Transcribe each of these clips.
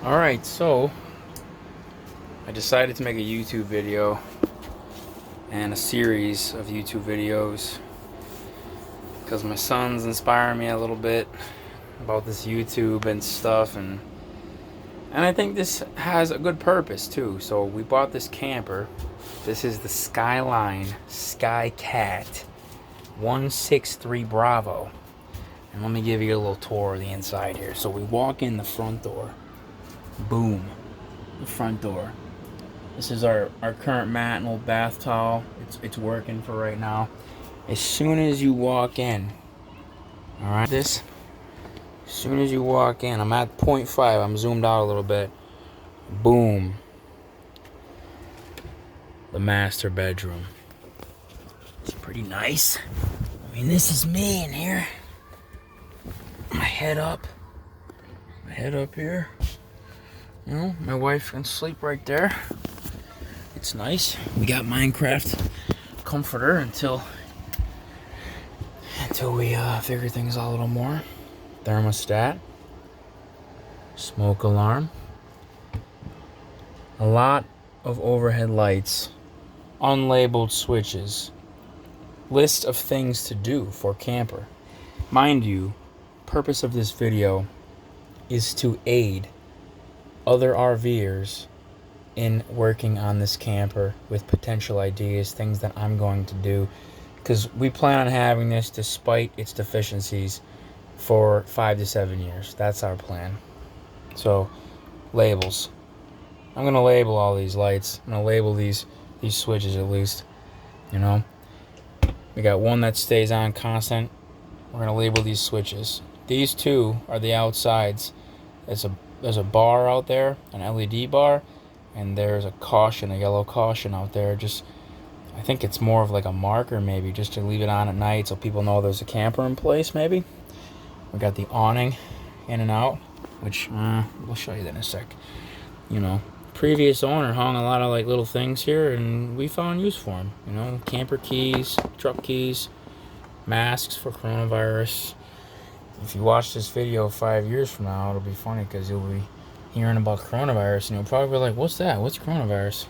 Alright, so I decided to make a YouTube video and a series of YouTube videos because my son's inspiring me a little bit about this YouTube and stuff, and I think this has a good purpose too. So we bought this camper. This is the Skyline Skycat 163 Bravo. And let me give you a little tour of the inside here. So we walk in the front door. Boom. The front door. This is our current mat and old bath towel. It's working for right now. As soon as you walk in, alright, as soon as you walk in, I'm at 0.5, I'm zoomed out a little bit. Boom. The master bedroom. It's pretty nice. I mean, this is me in here. My head up here. You know, my wife can sleep right there. It's nice. We got Minecraft comforter until we figure things out a little more. Thermostat, smoke alarm, a lot of overhead lights, unlabeled switches, list of things to do for camper. Mind you, purpose of this video is to aid other RVers in working on this camper with potential ideas, things that I'm going to do, because we plan on having this despite its deficiencies for 5 to 7 years. That's our plan. So, labels. I'm gonna label all these lights. I'm gonna label these switches at least. You know, we got one that stays on constant. We're gonna label these switches. These two are the outsides. There's a bar out there, an LED bar, and there's a caution, a yellow caution out there. Just, I think it's more of like a marker maybe, just to leave it on at night so people know there's a camper in place maybe. We got the awning in and out, which we'll show you that in a sec. You know, previous owner hung a lot of like little things here, and we found use for them. You know, camper keys, truck keys, masks for coronavirus. If you watch this video 5 years from now, it'll be funny because you'll be hearing about coronavirus and you'll probably be like, what's that? What's coronavirus?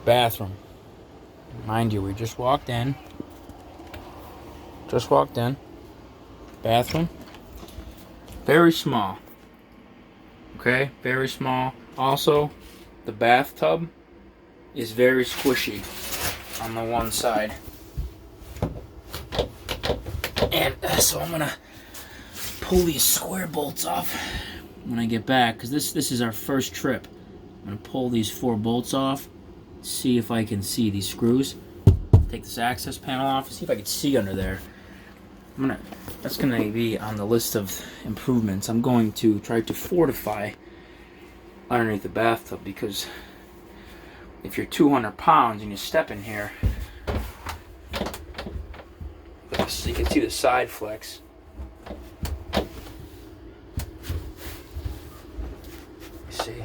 Bathroom. Mind you, we just walked in. Bathroom. Very small. Okay? Very small. Also, the bathtub is very squishy on the one side. And so I'm gonna pull these square bolts off when I get back, because this is our first trip. I'm gonna pull these 4 bolts off, see if I can see these screws. Take this access panel off, see if I can see under there. That's gonna be on the list of improvements. I'm going to try to fortify underneath the bathtub, because if you're 200 pounds and you step in here, so you can see the side flex. See?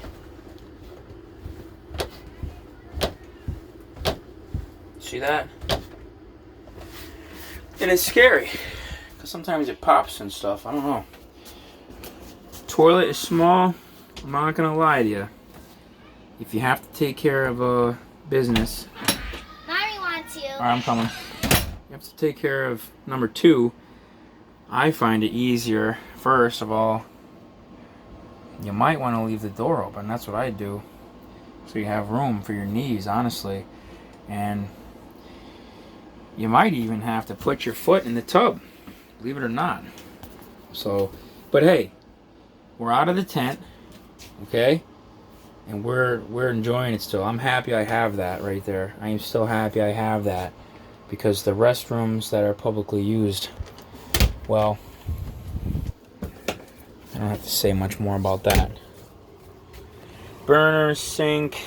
See that? And it's scary, because sometimes it pops and stuff. I don't know. Toilet is small. I'm not gonna lie to you. If you have to take care of a business. Mommy wants you. Alright, I'm coming. You have to take care of number 2. I find it easier. First of all, you might want to leave the door open. That's what I do, so you have room for your knees, honestly. And you might even have to put your foot in the tub, believe it or not. So, but hey, we're out of the tent, okay, and we're enjoying it still. I'm happy I have that right there. I am still happy I have that, because the restrooms that are publicly used, well, I don't have to say much more about that. Burner, sink,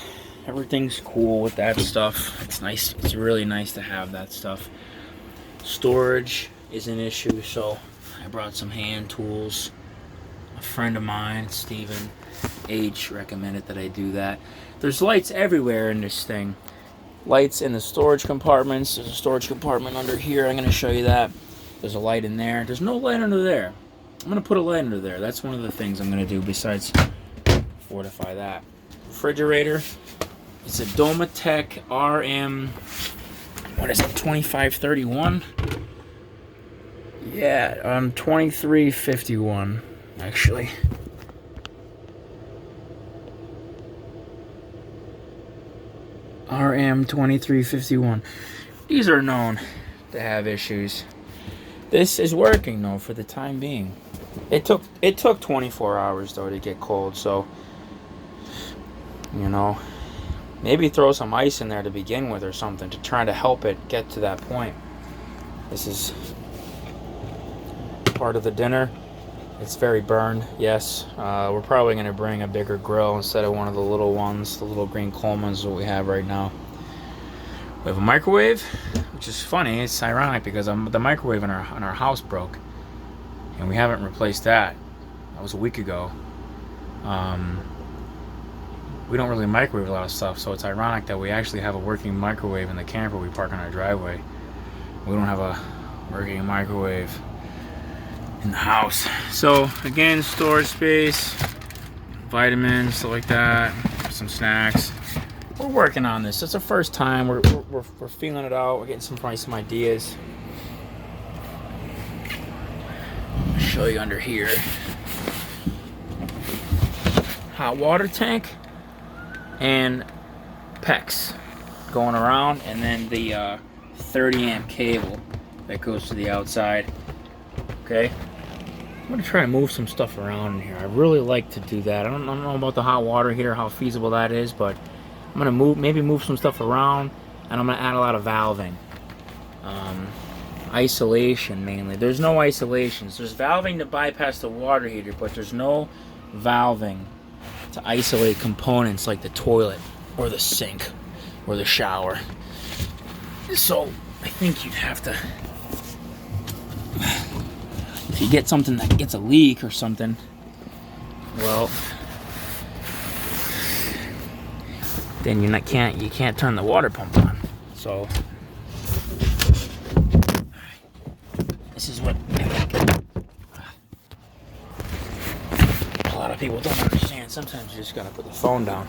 everything's cool with that stuff. It's nice. It's really nice to have that stuff. Storage is an issue, so I brought some hand tools. A friend of mine, Steven H., recommended that I do that. There's lights everywhere in this thing. Lights in the storage compartments. There's a storage compartment under here. I'm going to show you that. There's a light in there. There's no light under there. I'm gonna put a light under there. That's one of the things I'm gonna do besides fortify that. Refrigerator. It's a Domatech RM. What is it? 2531. Yeah, 2351 actually. RM 2351. These are known to have issues. This is working though for the time being. It took 24 hours though to get cold, so you know, maybe throw some ice in there to begin with or something to try to help it get to that point. This is part of the dinner. It's very burned, yes. We're probably going to bring a bigger grill instead of one of the little ones, the little green Coleman's that we have right now. We have a microwave, which is funny. It's ironic because the microwave in our house broke, and we haven't replaced that. That was a week ago. We don't really microwave a lot of stuff, so it's ironic that we actually have a working microwave in the camper we park on our driveway. We don't have a working microwave in the house. So again, storage space, vitamins, stuff like that, some snacks. We're working on this. It's the first time. We're feeling it out. We're getting some ideas. I'll show you under here. Hot water tank and PEX going around, and then the 30 amp cable that goes to the outside. Okay, I'm gonna try to move some stuff around in here. I really like to do that. I don't know about the hot water heater, how feasible that is, but I'm gonna maybe move some stuff around, and I'm gonna add a lot of valving. Isolation mainly. There's no isolations. There's valving to bypass the water heater, but there's no valving to isolate components like the toilet or the sink or the shower. So I think you'd have to, if you get something that gets a leak or something, well, then you can't turn the water pump on. So this is what I think a lot of people don't understand. Sometimes you just gotta put the phone down.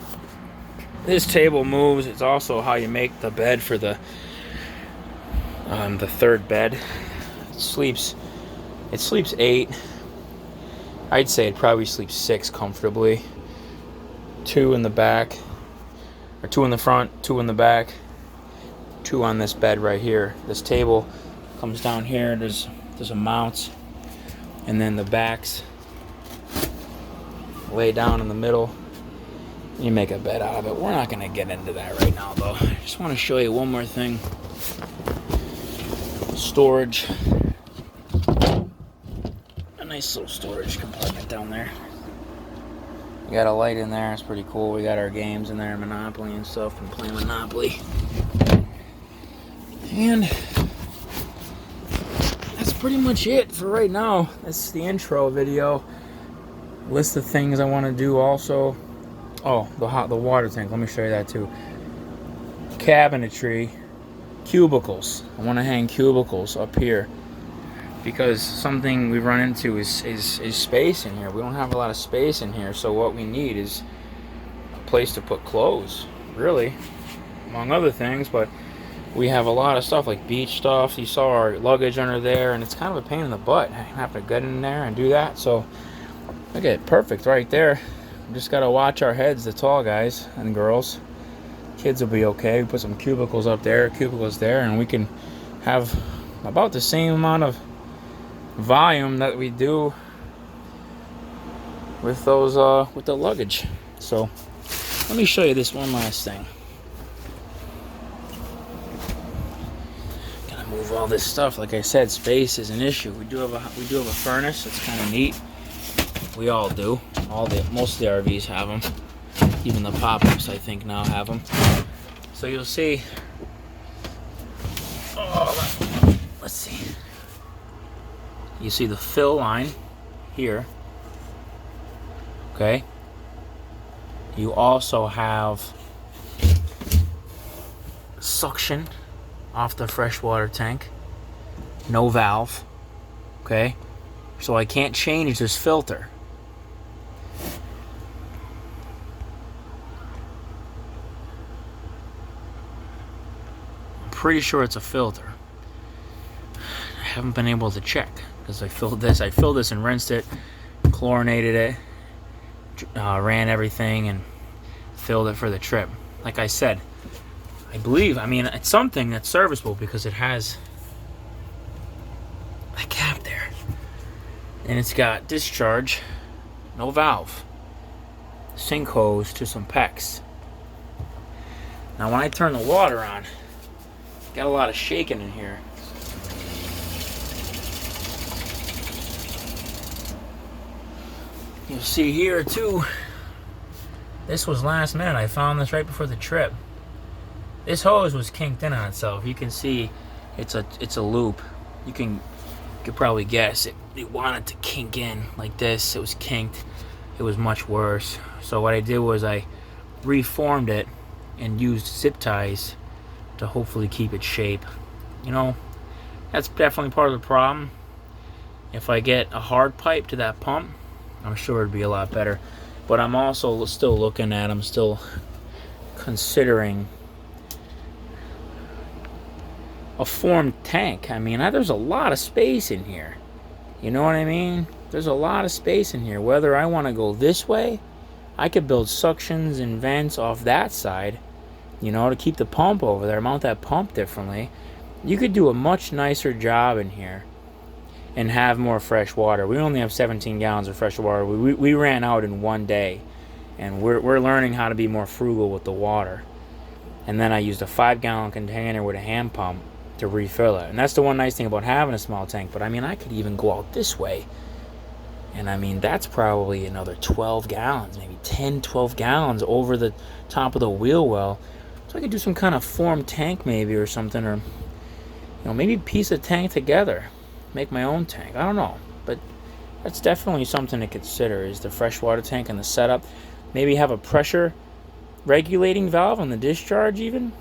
This table moves. It's also how you make the bed for the third bed. It sleeps 8. I'd say it probably sleeps 6 comfortably. 2 in the back, or 2 in the front, 2 in the back, 2 on this bed right here. This table comes down here. There's a mount, and then the backs lay down in the middle. You make a bed out of it. We're not going to get into that right now, though. I just want to show you one more thing. Storage. A nice little storage compartment down there. We got a light in there. It's pretty cool. We got our games in there, Monopoly and stuff, and playing Monopoly. And that's pretty much it for right now. That's the intro video. List of things I want to do also. Oh, the water tank. Let me show you that too. Cabinetry, cubicles. I want to hang cubicles up here because something we've run into is space in here. We don't have a lot of space in here, so what we need is a place to put clothes, really, among other things. But we have a lot of stuff like beach stuff. You saw our luggage under there, and it's kind of a pain in the butt. I have to get in there and do that. So look at it, perfect right there. We just gotta watch our heads, the tall guys and girls. Kids will be okay. We put some cubicles up there, cubicles there, and we can have about the same amount of volume that we do with those with the luggage. So let me show you this one last thing. Gotta move all this stuff. Like I said, space is an issue. We do have a furnace. It's kind of neat. We all do. Most of the RVs have them. Even the pop-ups, I think, now have them. So you'll see. Oh, let's see. You see the fill line here. Okay. You also have suction off the freshwater tank. No valve. Okay. So I can't change this filter. I'm pretty sure it's a filter. I haven't been able to check because I filled this and rinsed it, chlorinated it, ran everything and filled it for the trip. Like I said, I believe, I mean, it's something that's serviceable because it has a cap there. And it's got discharge, no valve, sink hose to some PEX. Now when I turn the water on, got a lot of shaking in here. You'll see here too, this was last minute. I found this right before the trip. This hose was kinked in on itself. You can see it's a loop. You could probably guess it wanted to kink in like this. It was kinked. It was much worse. So what I did was I reformed it and used zip ties to hopefully keep its shape. You know, that's definitely part of the problem. If I get a hard pipe to that pump, I'm sure it'd be a lot better. But I'm also still looking at, I'm still considering a formed tank. I mean, there's a lot of space in here. You know what I mean? There's a lot of space in here. Whether I want to go this way, I could build suctions and vents off that side, you know, to keep the pump over there, mount that pump differently. You could do a much nicer job in here and have more fresh water. We only have 17 gallons of fresh water. We ran out in one day, and we're learning how to be more frugal with the water. And then I used a 5-gallon container with a hand pump to refill it. And that's the one nice thing about having a small tank. But I mean, I could even go out this way, and I mean, that's probably another 12 gallons, maybe 10, 12 gallons over the top of the wheel well. So I could do some kind of formed tank maybe or something, or, you know, maybe piece a tank together, make my own tank. I don't know, but that's definitely something to consider, is the freshwater tank and the setup. Maybe have a pressure regulating valve on the discharge even.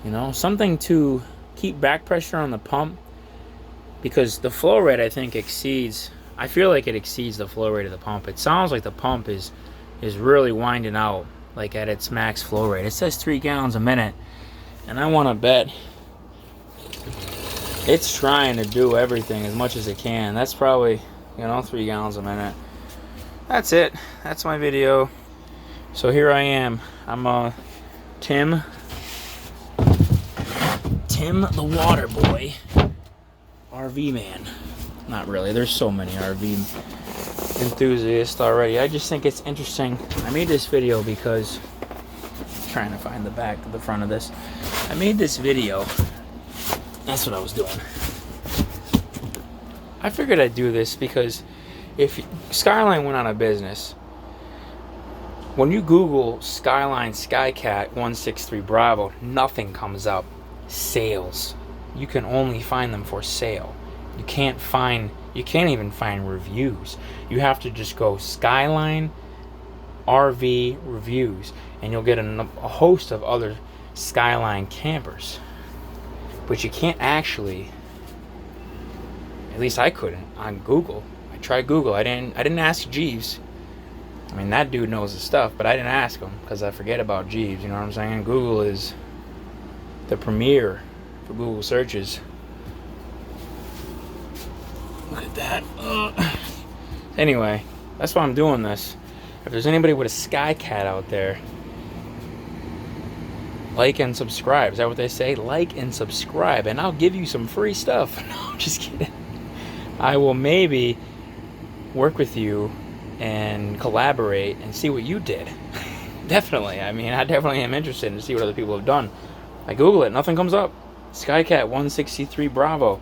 You know, something to keep back pressure on the pump, because the flow rate, I think, I feel like it exceeds the flow rate of the pump. It sounds like the pump is really winding out, like at its max flow rate. It says 3 gallons a minute, and I want to bet it's trying to do everything as much as it can. That's probably, you know, 3 gallons a minute. That's it. That's my video. So here I am. I'm Tim the water boy, RV man. Not really. There's so many RV enthusiasts already. I just think it's interesting. I made this video because I'm trying to find the back of the front of this. I made this video. That's what I was doing. I figured I'd do this because if Skyline went out of business, when you Google Skyline Skycat 163b, nothing comes up. Sales. You can only find them for sale. You can't even find reviews. You have to just go Skyline RV reviews, and you'll get a host of other Skyline campers. But you can't actually, at least I couldn't, on Google. I tried Google. I didn't ask Jeeves. I mean, that dude knows his stuff, but I didn't ask him because I forget about Jeeves. You know what I'm saying? Google is the premier for Google searches. Look at that. Anyway, that's why I'm doing this. If there's anybody with a Skycat out there, like and subscribe. Is that what they say? Like and subscribe, and I'll give you some free stuff. No, I'm just kidding. I will maybe work with you and collaborate and see what you did. Definitely. I mean, I definitely am interested to see what other people have done. I Google it, nothing comes up. Skycat 163b.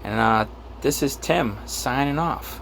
And this is Tim signing off.